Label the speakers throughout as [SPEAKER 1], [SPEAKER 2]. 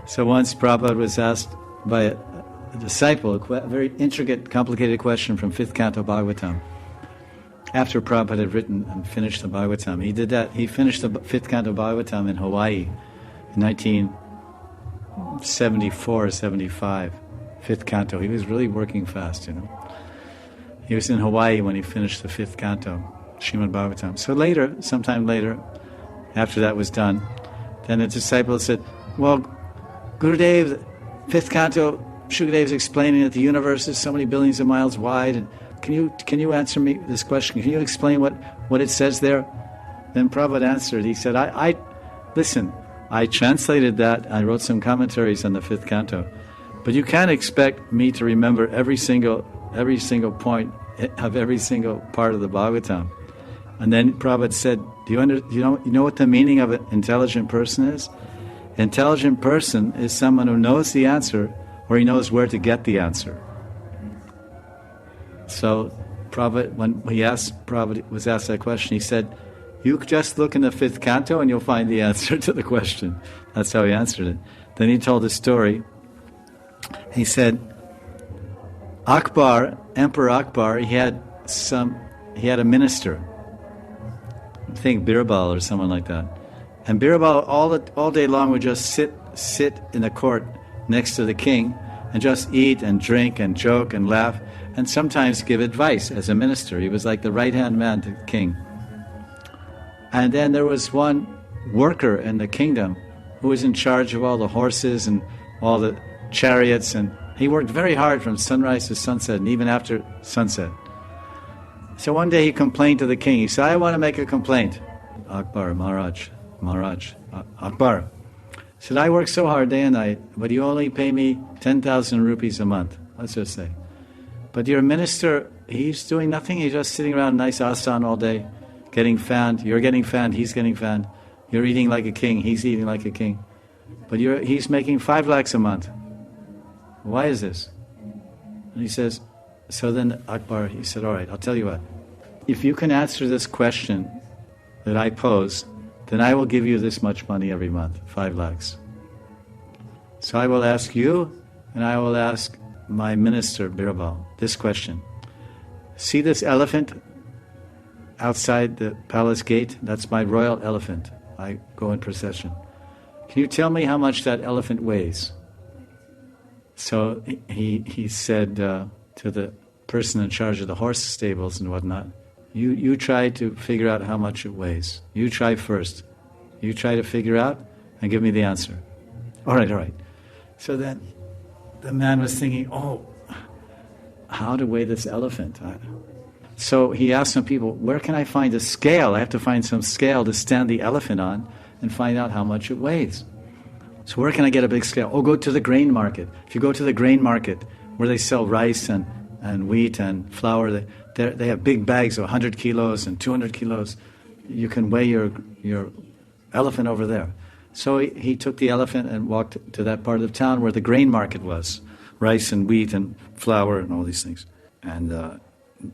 [SPEAKER 1] So once Prabhupada was asked by a disciple a very intricate, complicated question from 5th Canto Bhagavatam. After Prabhupada had written and finished the Bhagavatam, he did that. He finished the 5th Canto Bhagavatam in Hawaii in 1974 or 75. 5th Canto. He was really working fast, He was in Hawaii when he finished the 5th Canto, Srimad Bhagavatam. So later, sometime later, after that was done, then a disciple said, well, Gurudev, 5th Canto, Shukadev's explaining that the universe is so many billions of miles wide, and can you answer me this question? Can you explain what it says there? Then Prabhupada answered. He said, listen, I translated that, I wrote some commentaries on the 5th Canto, but you can't expect me to remember every single point of every single part of the Bhagavatam. And then Prabhupada said, do you know what the meaning of an intelligent person is? Intelligent person is someone who knows the answer, or he knows where to get the answer. So Prabhupada, when Prabhupada was asked that question, he said, you just look in the 5th Canto and you'll find the answer to the question. That's how he answered it. Then he told a story. He said, Emperor Akbar, he had a minister, I think Birbal or someone like that. And Birbal all day long would just sit in the court next to the king and just eat and drink and joke and laugh and sometimes give advice as a minister. He was like the right-hand man to the king. And then there was one worker in the kingdom who was in charge of all the horses and all the chariots, and he worked very hard from sunrise to sunset and even after sunset. So one day he complained to the king. He said, I want to make a complaint. Akbar, Maharaj, Akbar. He said, I work so hard day and night, but you only pay me 10,000 rupees a month, let's just say. But your minister, he's doing nothing. He's just sitting around nice asana all day, getting fanned. You're getting fanned, he's getting fanned. You're eating like a king, he's eating like a king. But he's making 5 lakhs a month. Why is this? And he says, so then Akbar, he said, all right, I'll tell you what. If you can answer this question that I pose, then I will give you this much money every month, 5 lakhs. So I will ask you, and I will ask my minister, Birbal, this question. See this elephant outside the palace gate? That's my royal elephant. I go in procession. Can you tell me how much that elephant weighs? So he said to the person in charge of the horse stables and whatnot, you try to figure out how much it weighs. You try first. You try to figure out and give me the answer. All right. So then the man was thinking, how to weigh this elephant? So he asked some people, where can I find a scale? I have to find some scale to stand the elephant on and find out how much it weighs. So where can I get a big scale? Go to the grain market. If you go to the grain market where they sell rice and wheat and flour, they have big bags of 100 kilos and 200 kilos. You can weigh your elephant over there. So he took the elephant and walked to that part of town where the grain market was, rice and wheat and flour and all these things. And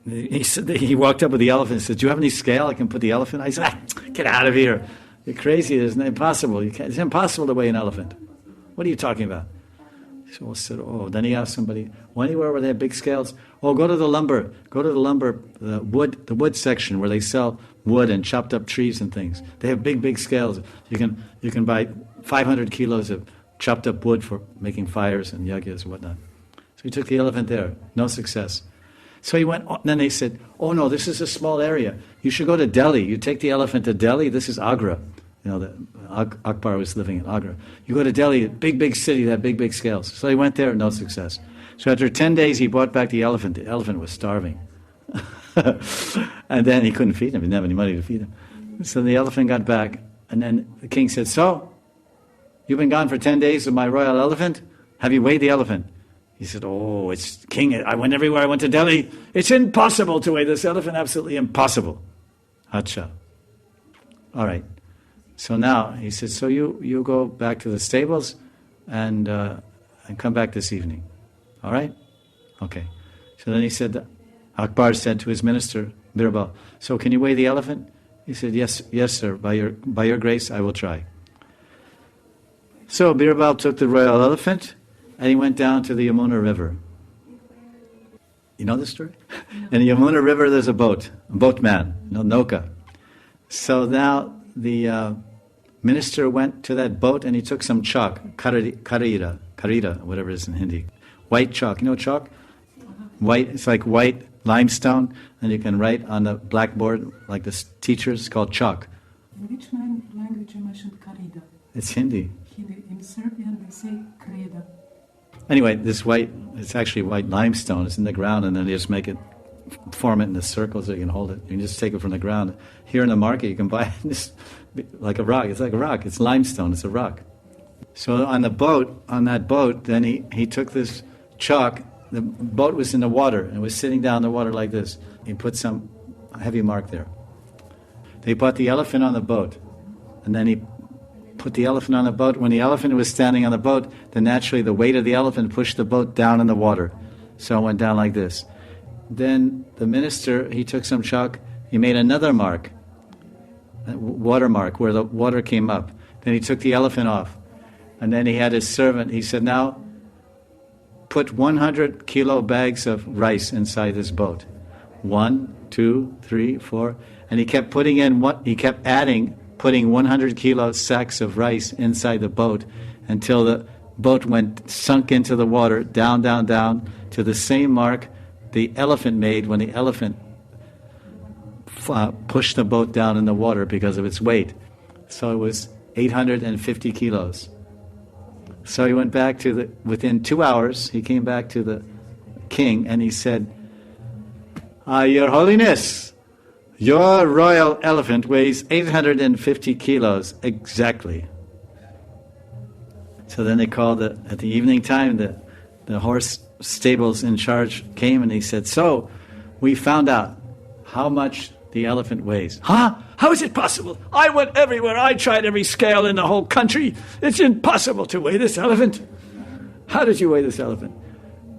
[SPEAKER 1] he walked up with the elephant and said, do you have any scale I can put the elephant? I said, get out of here. You're crazy. It's impossible. It's impossible to weigh an elephant. What are you talking about? So I said, then he asked somebody, anywhere where they have big scales? Go to the lumber. Go to the lumber, the wood section where they sell wood and chopped up trees and things. They have big scales. You can buy 500 kilos of chopped up wood for making fires and yagyas and whatnot. So he took the elephant there. No success. So he went, and then they said, no, this is a small area. You should go to Delhi. You take the elephant to Delhi. This is Agra. Akbar was living in Agra. You go to Delhi, big city, that big scales. So he went there, no success. So after 10 days, he brought back the elephant. The elephant was starving. And then he couldn't feed him. He didn't have any money to feed him. So the elephant got back, and then the king said, so, you've been gone for 10 days with my royal elephant? Have you weighed the elephant? He said, it's king. I went everywhere. I went to Delhi. It's impossible to weigh this elephant. Absolutely impossible. Acha. All right. So now, he said, so you go back to the stables and come back this evening. All right? Okay. So then he said, Akbar said to his minister, Birbal, so can you weigh the elephant? He said, yes, sir. By your grace, I will try. So Birbal took the royal elephant and he went down to the Yamuna River. You know this story? In the Yamuna River there's a boatman, Noka. So now the minister went to that boat and he took some chalk, karira, whatever it is in Hindi. White chalk. You know chalk? White, it's like white limestone, and you can write on the blackboard like the teachers, called chalk.
[SPEAKER 2] In which language you mentioned karida?
[SPEAKER 1] It's Hindi.
[SPEAKER 2] Hindi. In Serbian they say kreda.
[SPEAKER 1] Anyway, this white, it's actually white limestone. It's in the ground, and then you just make it, form it into circles so you can hold it. You can just take it from the ground. Here in the market, you can buy it just like a rock. It's like a rock. It's limestone. It's a rock. So on that boat, then he took this chalk. The boat was in the water, and was sitting down in the water like this. He put some heavy mark there. They put the elephant on the boat, and then he put the elephant on the boat. When the elephant was standing on the boat, then naturally the weight of the elephant pushed the boat down in the water. So it went down like this. Then the minister, he took some chalk, he made another mark, a watermark where the water came up. Then he took the elephant off. And then he had his servant, he said, now put 100 kilo bags of rice inside this boat. 1, 2, 3, 4. And he kept putting 100 kilo sacks of rice inside the boat until the boat sunk into the water, down, down, down, to the same mark the elephant made when the elephant pushed the boat down in the water because of its weight. So it was 850 kilos. So he went back within 2 hours, he came back to the king and he said, Your Holiness, your royal elephant weighs 850 kilos exactly. So then they called at the evening time, the horse stables in charge came and he said, so we found out how much the elephant weighs. Huh? How is it possible? I went everywhere. I tried every scale in the whole country. It's impossible to weigh this elephant. How did you weigh this elephant?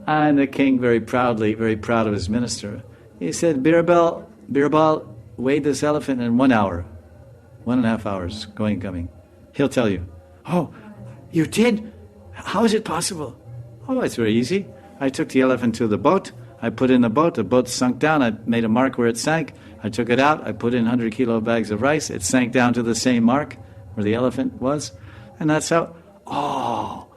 [SPEAKER 1] And the king, very proud of his minister, he said, Birbal weighed this elephant in 1 hour, 1.5 hours, going and coming. He'll tell you. Oh, you did? How is it possible? Oh, it's very easy. I took the elephant to the boat. I put in the boat sunk down. I made a mark where it sank. I took it out. I put in 100 kilo bags of rice. It sank down to the same mark where the elephant was. And that's how, oh,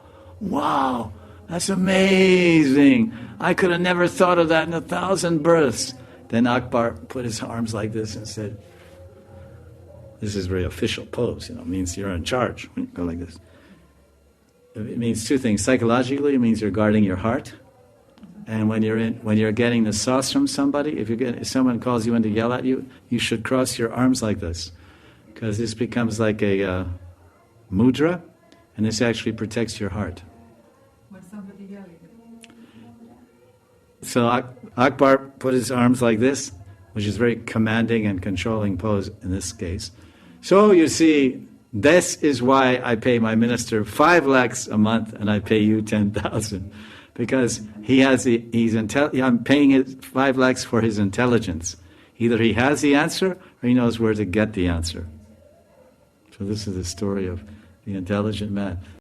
[SPEAKER 1] wow, that's amazing. I could have never thought of that in 1,000 births. Then Akbar put his arms like this and said, this is a very official pose, it means you're in charge. Go like this. It means two things. Psychologically, it means you're guarding your heart. And when you're getting the sauce from somebody, if someone calls you in to yell at you, you should cross your arms like this, because this becomes like a mudra, and this actually protects your heart.
[SPEAKER 2] When somebody yelling.
[SPEAKER 1] So Akbar put his arms like this, which is very commanding and controlling pose in this case. So you see, this is why I pay my minister 5 lakhs a month and I pay you 10,000. Because I'm paying his 5 lakhs for his intelligence. Either he has the answer or he knows where to get the answer. So this is the story of the intelligent man.